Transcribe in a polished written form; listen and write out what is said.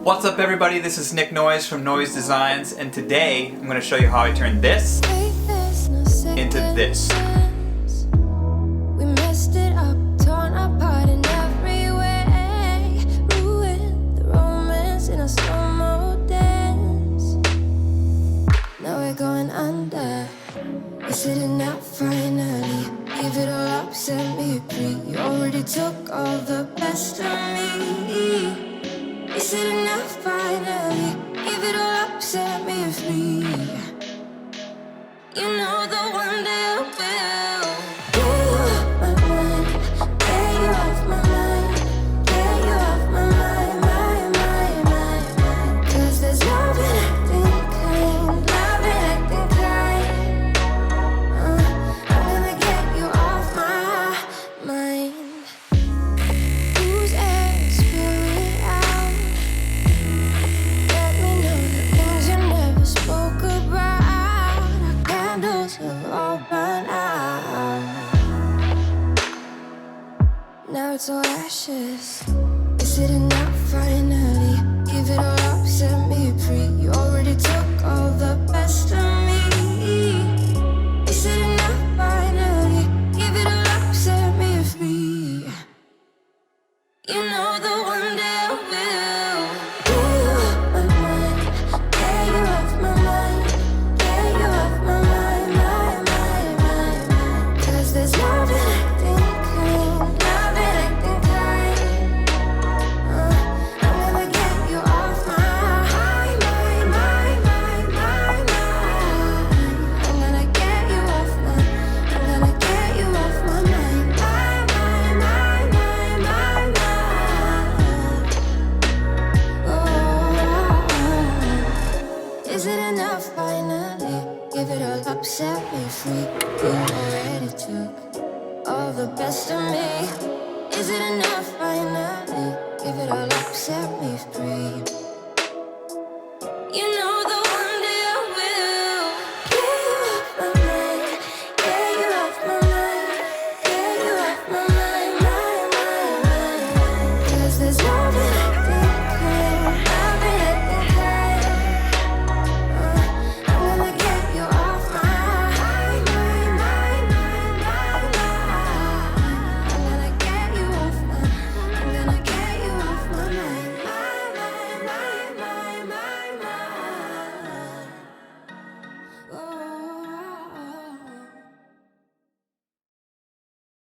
What's up everybody, this is Nick Noyes from Noyes Designs, and today I'm going to show you how I turn this into this. We messed it up, torn apart in every way, ruined the romance in a slow-mo dance. Now we're going under. We're sitting out finally. Give it all up, set me free. You already took all the best of me. You're sitting out finally. Give it all up, set me free. You know the one day I will get you off my mind, get you off my mind, get you off my mind, mind. 'Cause there's love in acting kind, love in acting kind. I'm gonna get you off my mind. Who's air, spirit out? Let me know the things you never spoke about. Our candles have all burned out. Now it's all ashes. You're sitting out finally. Give it all up, set me free. You already took all the best of me. You're sitting out finally. Give it all up, set me free. You know the one day I will get you off my mind, get you off my mind, get you off my mind, mind. 'Cause there's love in acting kind, love in acting kind. I'm gonna get you off my mind. I'm gonna get you off my, I'm gonna get you off my mind, mind. Oh, is it enough finally? Give it all up, set me free. You already took all the best of me. Is it enough finally? Give it all up, set me free.